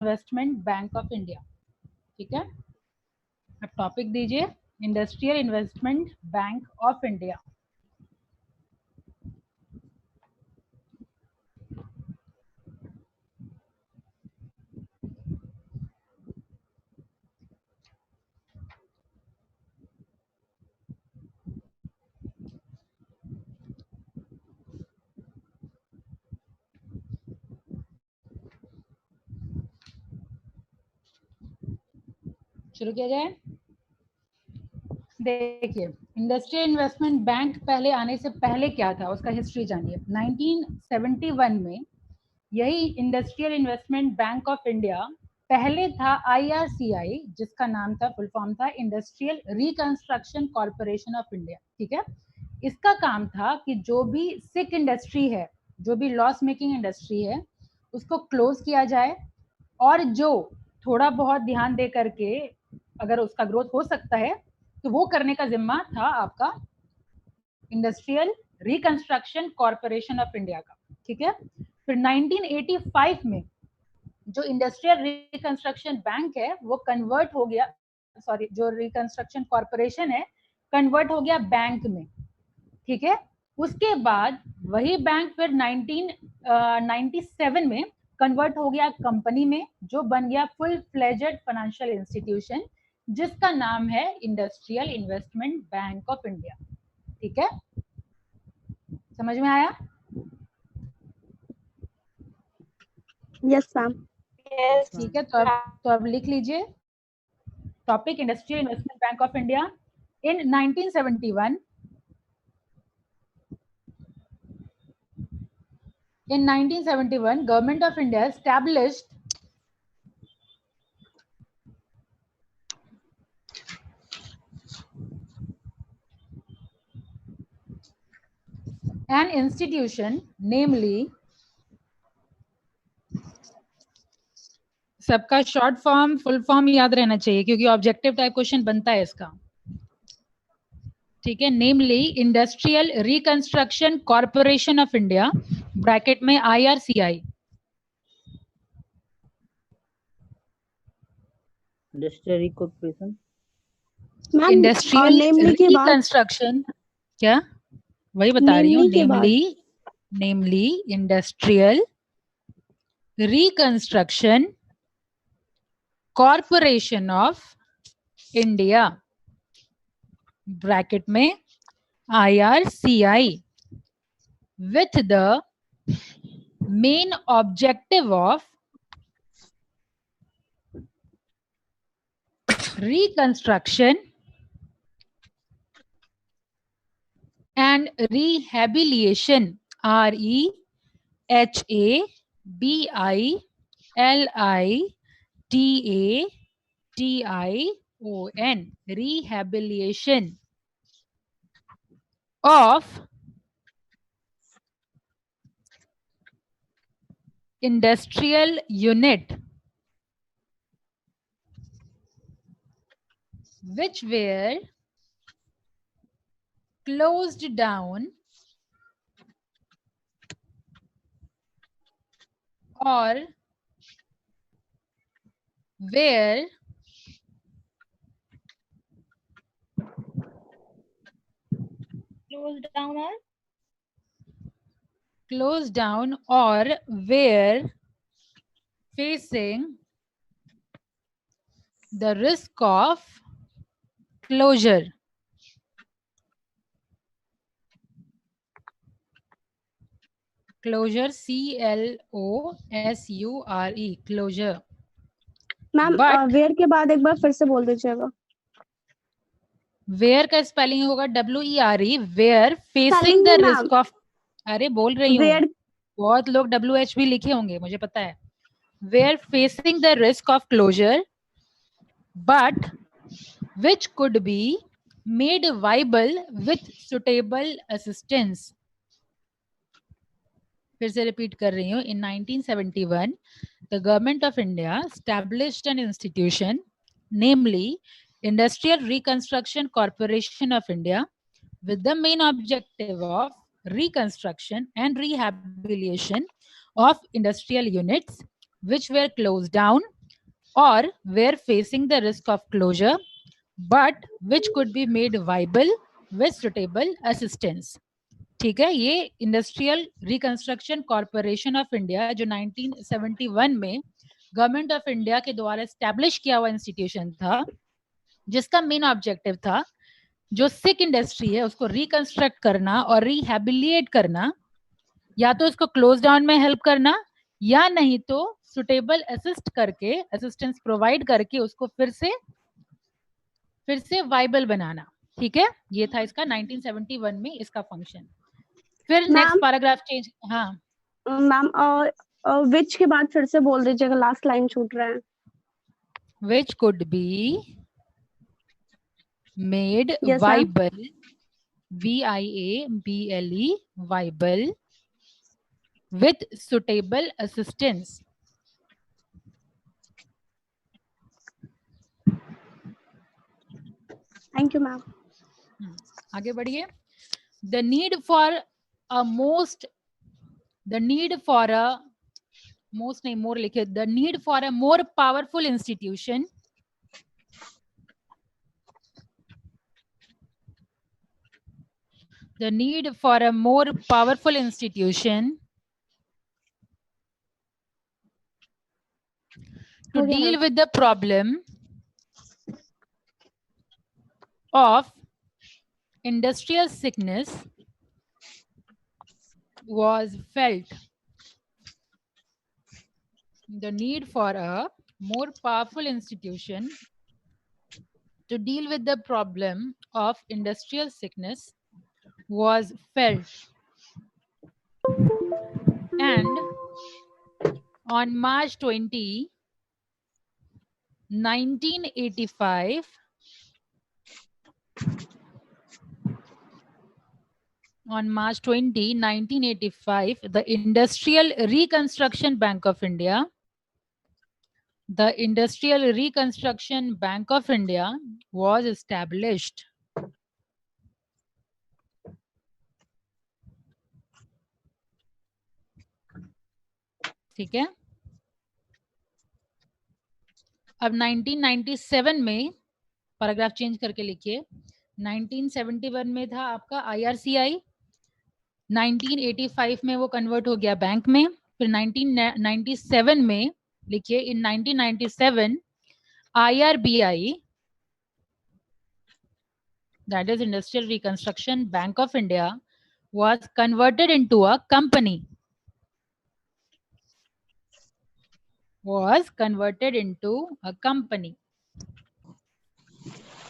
Investment bank of India. ठीक है, अब टॉपिक दीजिए industrial investment bank of India. शुरू किया जाए। देखिए, इंडस्ट्रियल इन्वेस्टमेंट बैंक पहले आने से पहले क्या था, उसका हिस्ट्री जानिए। 1971 में यही industrial investment bank of India पहले था IRCI, जिसका नाम था, फुल फॉर्म था industrial reconstruction corporation of India. ठीक है, इसका काम था कि जो भी सिक इंडस्ट्री है, जो भी लॉस मेकिंग इंडस्ट्री है, उसको क्लोज किया जाए, और जो थोड़ा बहुत ध्यान दे करके अगर उसका ग्रोथ हो सकता है तो वो करने का जिम्मा था आपका industrial reconstruction corporation of India का। ठीक है, फिर 1985 में जो इंडस्ट्रियल रिकंस्ट्रक्शन बैंक है वो कन्वर्ट हो गया, सॉरी, जो रिकंस्ट्रक्शन कॉर्पोरेशन है कन्वर्ट हो गया बैंक में। ठीक है, उसके बाद वही बैंक फिर 1997 में कन्वर्ट हो गया कंपनी में, जो बन गया फुल फ्लेजेड फाइनेंशियल इंस्टीट्यूशन, जिसका नाम है industrial investment bank of India. ठीक है, समझ में आया? Yes ma'am. ठीक है, तो अब लिख लीजिए topic industrial investment bank of India. In 1971 Government of India established an institution, namely, सबका शॉर्ट फॉर्म फुल फॉर्म याद रहना चाहिए क्योंकि ऑब्जेक्टिव टाइप क्वेश्चन बनता है इसका। ठीक है, namely industrial reconstruction corporation of India, bracket में IRCI। इंडस्ट्रियल रिकॉर्पोरेशन, इंडस्ट्रियल रिकंस्ट्रक्शन, क्या वही बता रही हूँ, namely industrial reconstruction corporation of India, bracket में IRCI, with the main objective of reconstruction and rehabilitation, REHABILITATION, rehabilitation of industrial unit which were closed down or were closed down or were facing the risk of closure. Closure, CLOSURE, closure. Ma'am were के बाद एक बार फिर से बोल दीजिएगा। Where का spelling होगा WERE, were facing the risk of, अरे बोल रही हूँ, बहुत लोग WH भी लिखे होंगे, मुझे पता है। Were facing the risk of closure but which could be made viable with suitable assistance. फिर से रिपीट कर रही हूँ। In 1971, the Government of India established an institution, namely Industrial Reconstruction Corporation of India, with the main objective of reconstruction and rehabilitation of industrial units which were closed down or were facing the risk of closure, but which could be made viable with suitable assistance. ठीक है, ये industrial reconstruction corporation of India जो 1971 में government of India के द्वारा establish किया हुआ institution था, जिसका मेन ऑब्जेक्टिव था जो सिक इंडस्ट्री है उसको रिकंस्ट्रक्ट करना और रिहैबिलिएट करना, या तो इसको क्लोज डाउन में हेल्प करना या नहीं तो सुटेबल असिस्ट करके, असिस्टेंस प्रोवाइड करके उसको फिर से वाइबल बनाना. ठीक है, ये था इसका 1971 में इसका फंक्शन. फिर नेक्स्ट पैराग्राफ चेंज. हाँ मैम, और विच के बाद फिर से बोल दीजिएगा, लास्ट लाइन छूट रहा है. which could be made Yes, viable, viable, viable with suitable assistance. Thank you ma'am. आगे बढ़िए. The need for a more powerful institution to deal with the problem of industrial sickness was felt. The need for a more powerful institution to deal with the problem of industrial sickness was felt. And on March 20, 1985, the Industrial Reconstruction Bank of India was established. ठीक है. अब 1997 में paragraph change करके लिखिए. 1971 में था आपका IRCI, 1985 में वो कन्वर्ट हो गया बैंक में. फिर 1997 में लिखिए, इन 1997 IRBI, that is Industrial Reconstruction Bank of India, was converted into a company.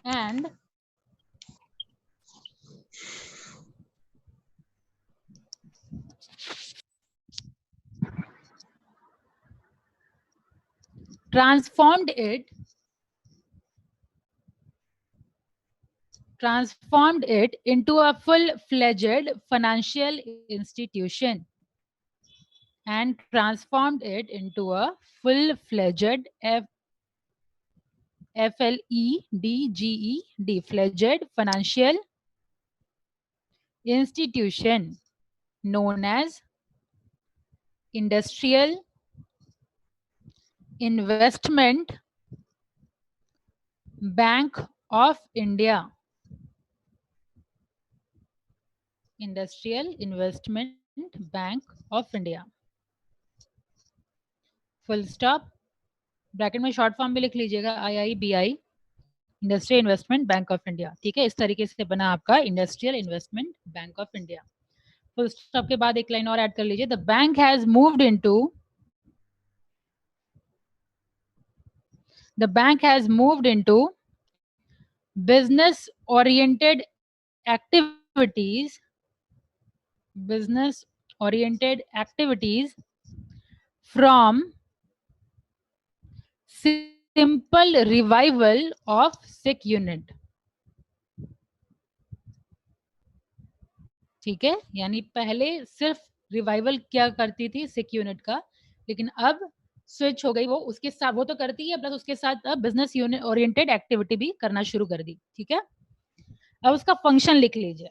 And transformed it into a full-fledged financial institution. Fledged financial institution known as Industrial Investment Bank of India. Industrial Investment Bank of India. Full stop. Bracket में short form भी लिख लीजिएगा, IIBI, industrial investment bank of India. ठीक है, इस तरीके से बना आपका industrial investment bank of India. Full stop के बाद एक लाइन और ऐड कर लीजिए. The bank has moved into business oriented activities from simple revival of sick unit. ठीक है, यानी पहले सिर्फ रिवाइवल क्या करती थी सिक यूनिट का, लेकिन अब स्विच हो गई, वो उसके साथ वो तो करती है प्लस उसके साथ अब बिजनेस यूनिट ओरिएंटेड एक्टिविटी भी करना शुरू कर दी. ठीक है, अब उसका फंक्शन लिख लीजिए.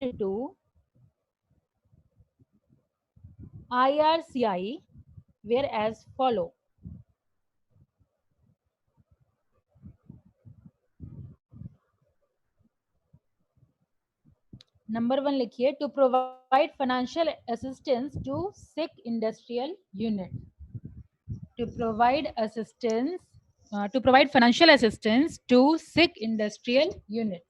to IRCI were as follow. Number 1 लिखिए, to provide financial assistance to sick industrial unit. To provide financial assistance to sick industrial units.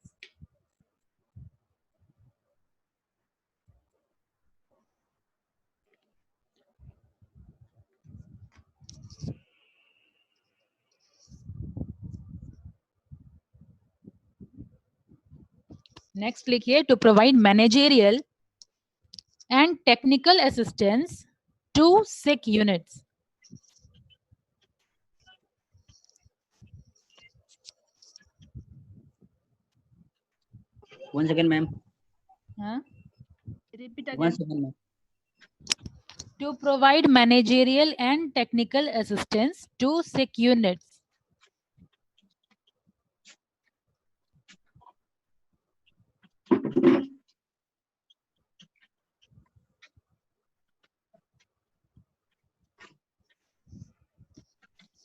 Next लिखिए, to provide managerial and technical assistance to sick units. One second, ma'am. Huh? Repeat One again. second, ma'am. To provide managerial and technical assistance to sick units.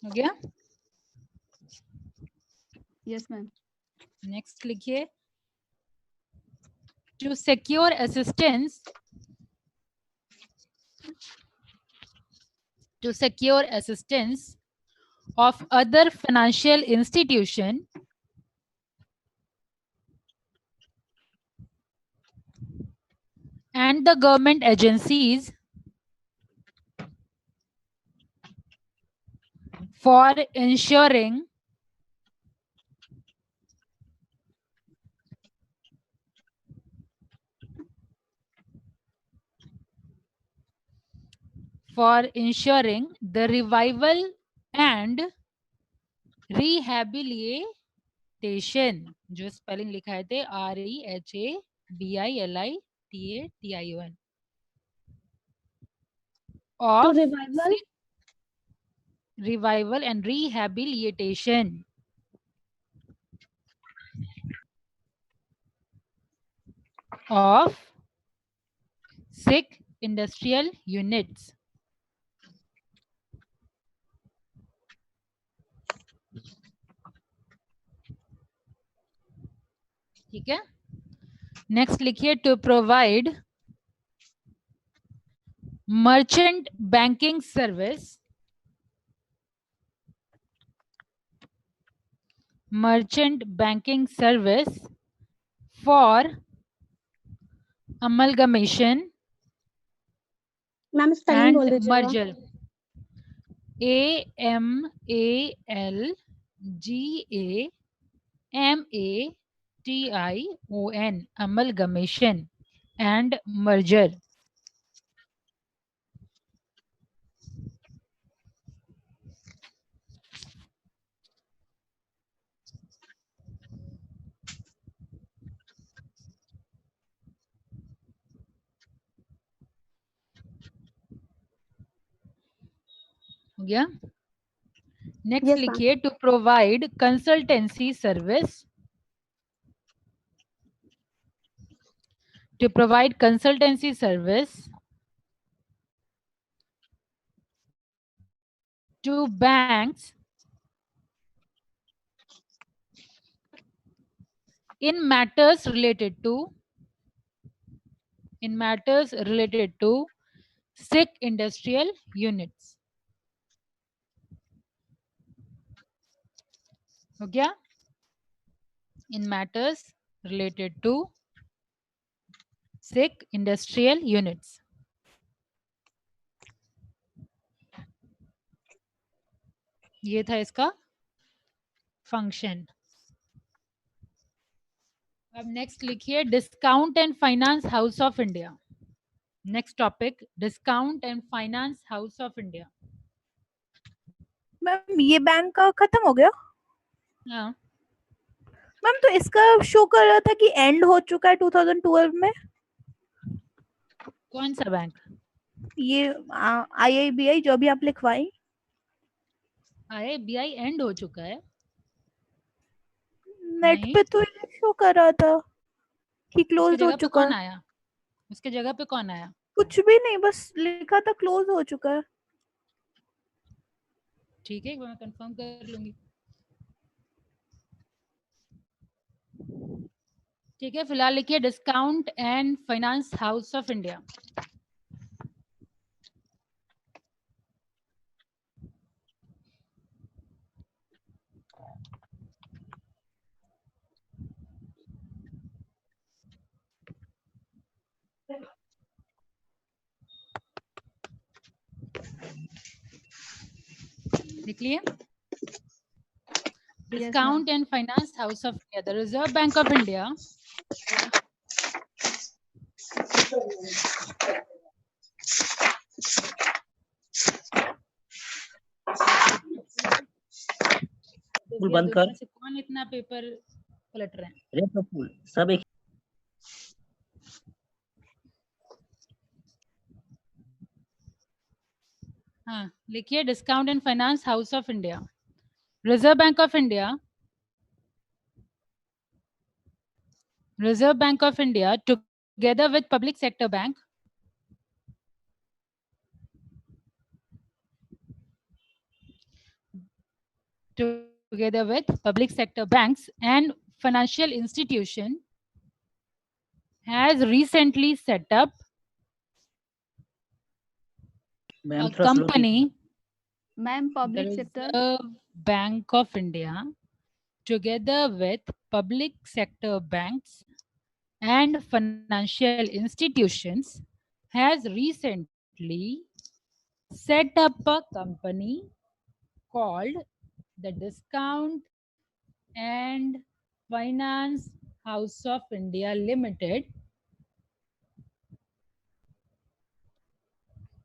हो गया? Yes, ma'am. Next लिखिए, to secure assistance of other financial institution and the government agencies for ensuring the revival and rehabilitation, जो spelling लिखा है थे REHABILITATION of revival and rehabilitation of sick industrial units. ठीक है? Next लिखिए, to provide merchant banking service for amalgamation ma'am spelling बोल and दीजिएगा. merger. AMALGAMATION amalgamation and merger. हो गया? नेक्स्ट Yes, लिखिए, to provide consultancy service. To provide consultancy service to banks in matters related to sick industrial units. हो गया? In matters related to sick industrial units. ये था इसका function. अब next लिखिए, discount and finance house of India. Next topic, discount and finance house of India. Ma'am ये bank का खत्म हो गया. हाँ, मैम तो इसका शो कर रहा था कि एंड हो चुका है 2012 में. कौन सा बैंक? ये IIBI जो भी आप लिखवाई. IIBI एंड हो चुका है. नेट नहीं. पे तो शो कर रहा था. कि उसके क्लोज हो जगह पे चुका कौन है। आया? उसके जगह पे कौन आया? कुछ भी नहीं, बस लिखा था क्लोज हो चुका है। ठीक है, एक बार मैं कंफर्म कर लूंगी। ठीक है, फिलहाल लिखिए discount and finance house of India. लिख लिए? Discount and finance house of India, the reserve bank of India फूल बंद कर। में से कौन इतना पेपर पलट रहे हैं? अरे तो फूल सब एक हाँ, लिखिए discount and finance house of India, reserve bank of India, reserve bank of India together with public sector bank together with public sector banks and financial institution has recently set up ma'am a थोड़ा slow company, ma'am the public sector Reserve Bank of India, together with public sector banks and financial institutions, has recently set up a company called the Discount and Finance House of India Limited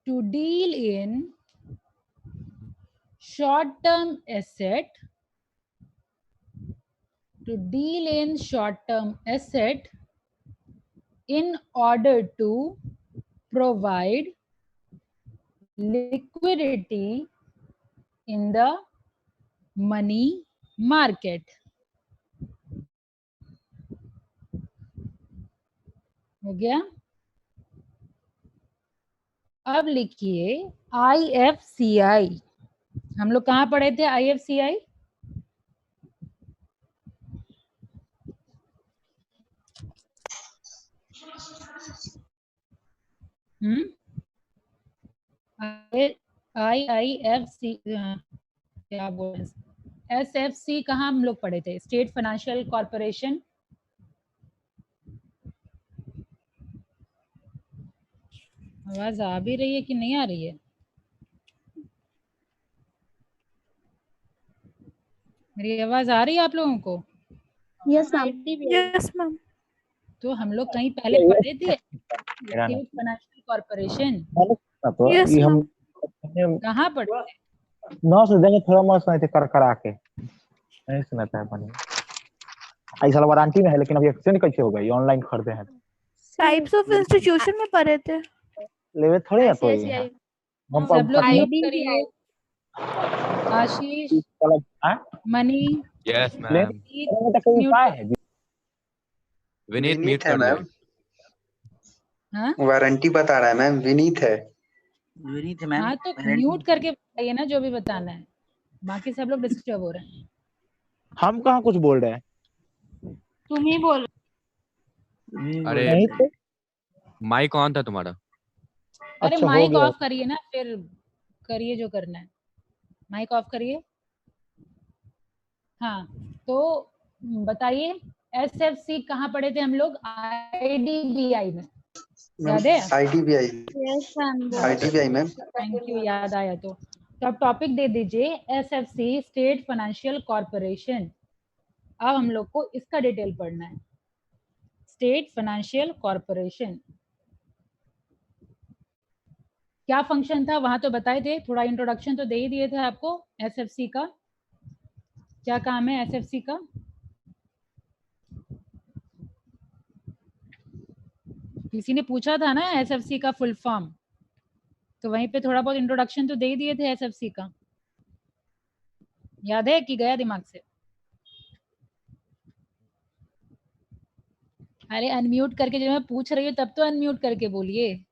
to deal in short-term asset, in order to provide liquidity in the money market. हो गया? अब लिखिए IFCI। हम लोग कहाँ पढ़े थे IFCI? IIFC क्या बोल SFC कहाँ हम लोग पढ़े थे? State financial corporation. आवाज आ भी रही है कि नहीं आ रही है? मेरी आवाज आ रही है आप लोगों को? Yes ma'am. Yes ma'am. तो हम लोग कहीं पहले पढ़े थे स्टेट फाइनेंशियल कॉर्पोरेशन। यस ये हम मैम। कहाँ पढ़े थे? 9 से देंगे थोड़ा बहुत सुनाई थे कर करा के नहीं सुनाता है पानी। ऐसा वारंटी में है लेकिन अभी एक्सचेंज कैसे हो गई? ऑनलाइन खरीदे हैं टाइप्स ऑफ इंस्टीट्यूशन में पढ़े थे। लेवे थोड़े है कोई ICICI हम सब लोग अपने म्यूट करिए। आशीष, मनी, यस ले मैम। तो कोई म्यूट उपाय कर। है? विनीत म्यूट है कर मैम। लो। हाँ वारंटी बता रहा है मैम, विनीत है। विनीत मैम। हाँ, तो म्यूट करके बताइए ना जो भी बताना है, बाकी सब लोग डिस्टर्ब हो रहे हैं। हम कहाँ कुछ बोल रहे हैं? तुम ही बोल। अरे नहीं तो माइक ऑन था तुम्हारा। अरे अच्छा हो माइक गया। ऑफ करिए ना, फिर करिए जो करना है। माइक ऑफ करिए। हाँ, तो बताइए SFC कहाँ पढ़े थे हम लोग? IDBI में, याद है? IDBI। Yes ma'am. IDBI ma'am. Thank you, याद आया तो अब टॉपिक दे दीजिए SFC, स्टेट फाइनेंशियल कॉर्पोरेशन। अब हम लोग को इसका डिटेल पढ़ना है। स्टेट फाइनेंशियल कॉर्पोरेशन क्या फंक्शन था वहां तो बताए थे, थोड़ा इंट्रोडक्शन तो दे ही दिए थे आपको। SFC का क्या काम है? SFC का किसी ने पूछा था ना SFC का फुल फॉर्म, तो वहीं पे थोड़ा बहुत इंट्रोडक्शन तो दे ही दिए थे SFC का। याद है कि गया दिमाग से? अरे अनम्यूट करके जब मैं पूछ रही हूँ तब तो अनम्यूट करके बोलिए।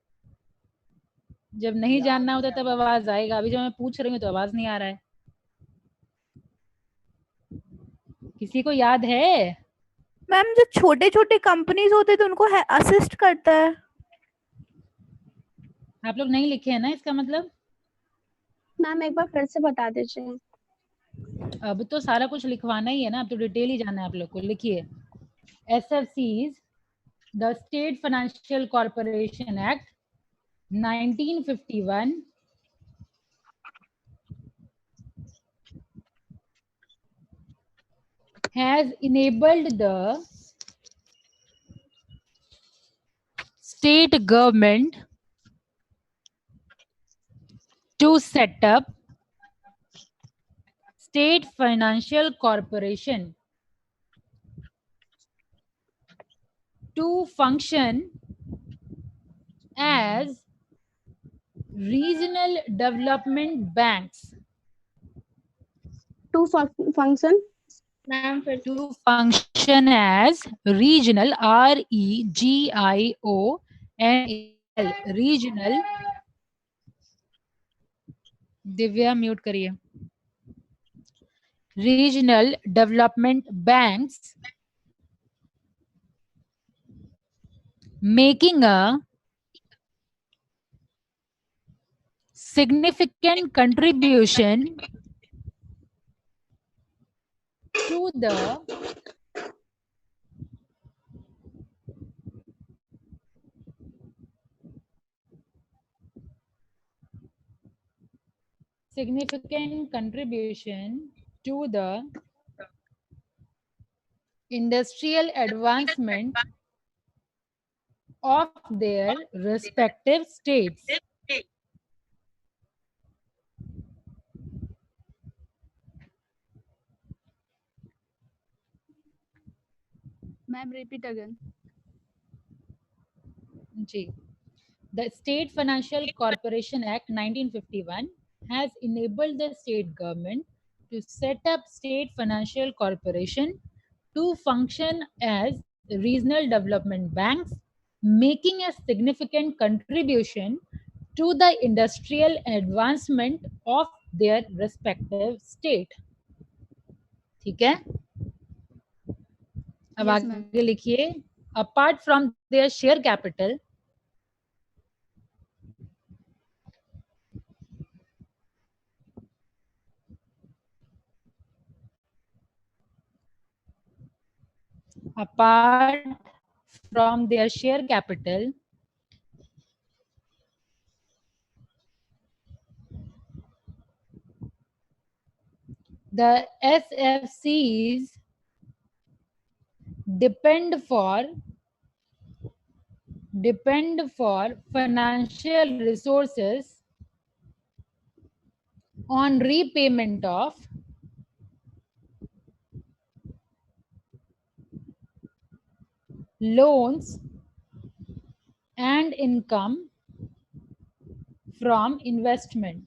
जब नहीं जानना होता तब आवाज आएगा, अभी जब मैं पूछ रही हूँ तो आवाज नहीं आ रहा है। किसी को याद है? मैम जो छोटे छोटे कंपनीज होते हैं तो उनको असिस्ट करता है। आप लोग नहीं लिखे हैं ना इसका मतलब? मैम एक बार फिर से बता दीजिए। अब तो सारा कुछ लिखवाना ही है ना, अब तो डिटेल ही जाना है आप लोग को। लिखिए, SFCs, the state financial corporation act 1951 has enabled the state government to set up state financial corporation to function as regional development banks. To function ma'am फिर To function as regional, REGIONAL, regional. Divya mute करिए। Regional development banks, making a significant contribution to the industrial advancement of their respective states. Ma'am repeat again. जी, the State Financial Corporation Act 1951 has enabled the state government to set up state financial corporation to function as regional development banks, making a significant contribution to the industrial advancement of their respective state. ठीक है, अब Yes, ma'am. आगे लिखिए, apart from their share capital, apart from their share capital, the SFCs depend for financial resources on repayment of loans and income from investment.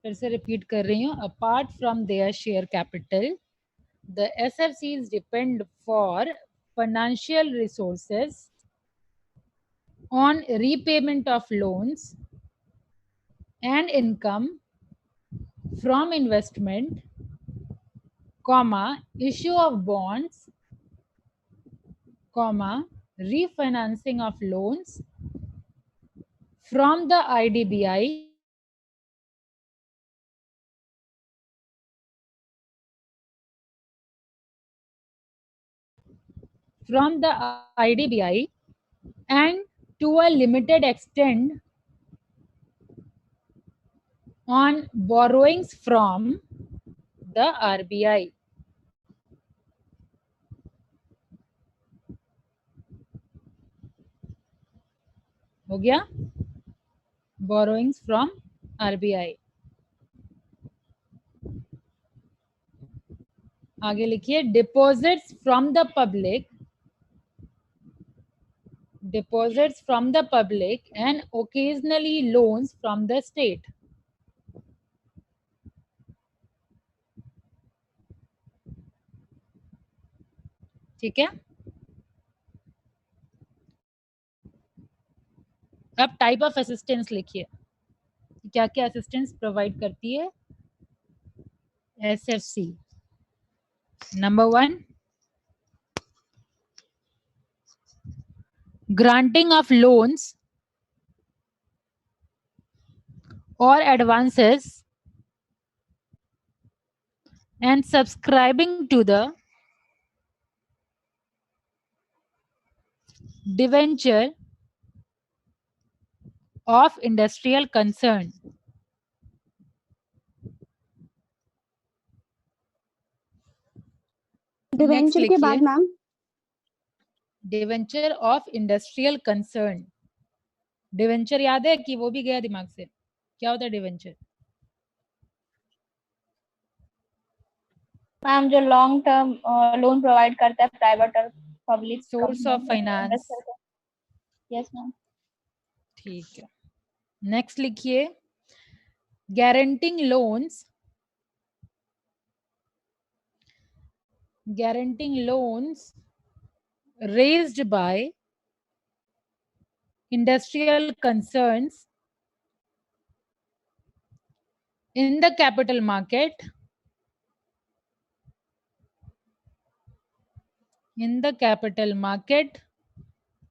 फिर से repeat कर रही हूँ, apart from their share capital, the SFCs depend for financial resources on repayment of loans and income from investment, comma, issue of bonds, comma, refinancing of loans from the IDBI, and to a limited extent on borrowings from the RBI. हो गया? Borrowings from RBI. आगे लिखिए, deposits from the public and occasionally loans from the state. ठीक है, अब type of assistance लिखिए, क्या क्या असिस्टेंस प्रोवाइड करती है SFC. Number 1, granting of loans or advances and subscribing to the debenture of industrial concern. Debenture के बाद ma'am debenture of industrial concern. Debenture याद है कि वो भी गया दिमाग से, क्या होता है डिवेंचर? मैम जो लॉन्ग टर्म लोन प्रोवाइड करता है प्राइवेट और public source of finance. Yes ma'am. ठीक है, नेक्स्ट लिखिए, guaranteeing loans, guaranteeing loans raised by industrial concerns in the capital market,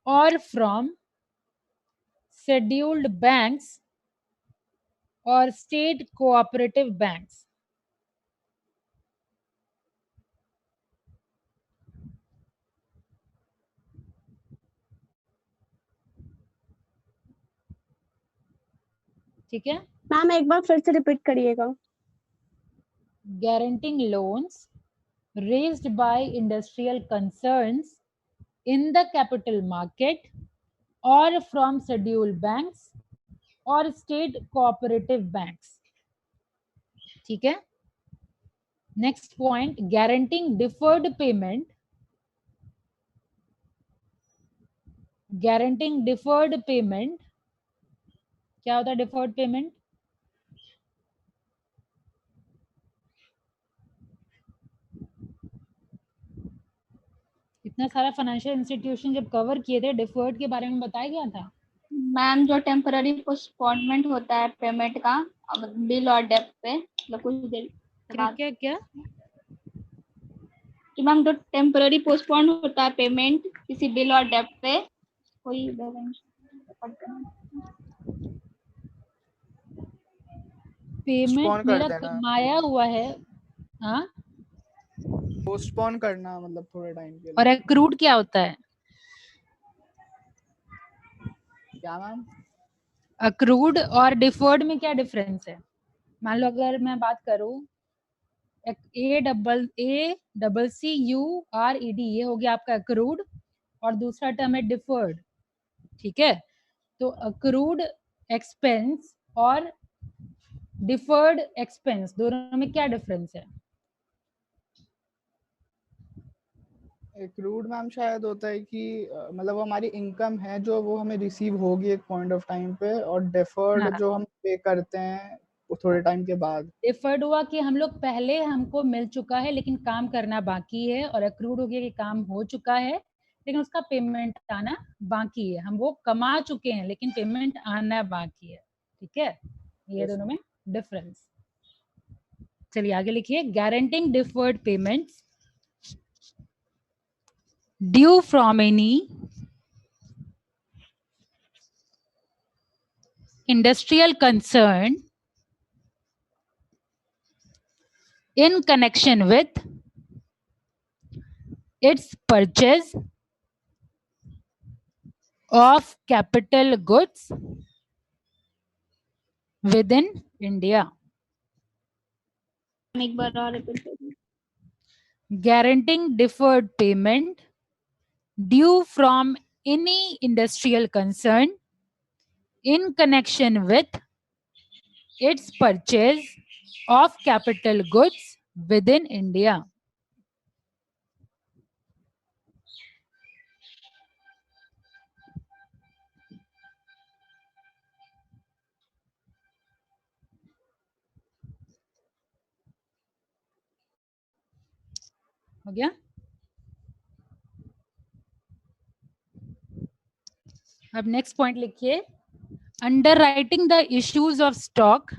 or from scheduled banks or state cooperative banks. ठीक है, ma'am एक बार फिर से रिपीट करिएगा। guaranteeing loans raised by industrial concerns in the capital market or from scheduled banks or state cooperative banks. ठीक है, next point, guaranteeing deferred payment, guaranteeing deferred payment, क्या होता है deferred payment? इतना सारा फाइनेंशियल इंस्टीट्यूशन जब cover किए थे, डिफर्ड के बारे में बताया गया था। मैम जो टेम्पररी पोस्टपोनमेंट होता है पेमेंट का बिल और डेब्ट पे, मतलब कुछ देर के क्या बाद क्या क्या कि मैम जो टेम्पररी पोस्टपोन होता है पेमेंट किसी बिल और डेब्ट पे, कोई पेमेंट मेरा कमाया हुआ है, हाँ, पोस्टपोन करना मतलब थोड़े टाइम के लिए। और एक्रूड क्या होता है? क्या मैम? अक्रूड और डिफर्ड में क्या डिफरेंस है? मान लो अगर मैं बात करूं, ACCURED, ये हो गया आपका अक्रूड, और दूसरा टर्म है डिफर्ड। ठीक है, तो अक्रूड एक्सपेंस और डिफर्ड एक्सपेंस दोनों में क्या डिफरेंस है? एक्रूड मैम शायद होता है कि मतलब वो हमारी इनकम है जो वो हमें रिसीव होगी एक पॉइंट ऑफ टाइम पे, और डिफर्ड हाँ, जो हम पे करते हैं वो थोड़े टाइम के बाद। डिफर्ड हुआ कि हम लोग पहले हमको मिल चुका है लेकिन काम करना बाकी है, और अक्रूड हो गया कि काम हो चुका है लेकिन उसका पेमेंट आना बाकी है। हम वो कमा चुके हैं लेकिन पेमेंट आना बाकी है। ठीक है, ये दोनों में डिफरेंस। चलिए आगे लिखिए, guaranteeing deferred payments due from any industrial concern in connection with its purchase of capital goods within India. एक बार और रिपीट करिए। Guaranteeing deferred payment due from any industrial concern in connection with its purchase of capital goods within India. हो गया? अब next point लिखिए, underwriting the issues of stock,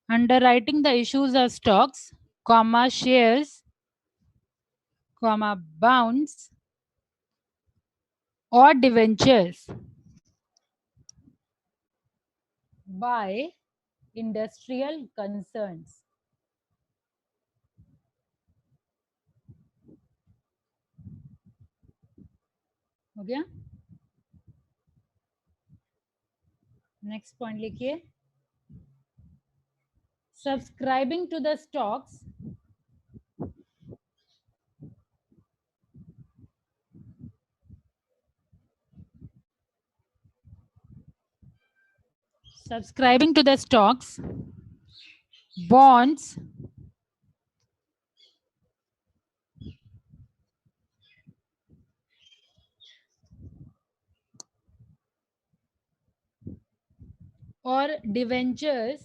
underwriting the issues of stocks, comma shares, comma bonds और debentures by industrial concerns. हो गया। Next point लिखिए, subscribing to the stocks subscribing to the stocks, bonds, or debentures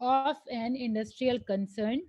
of an industrial concern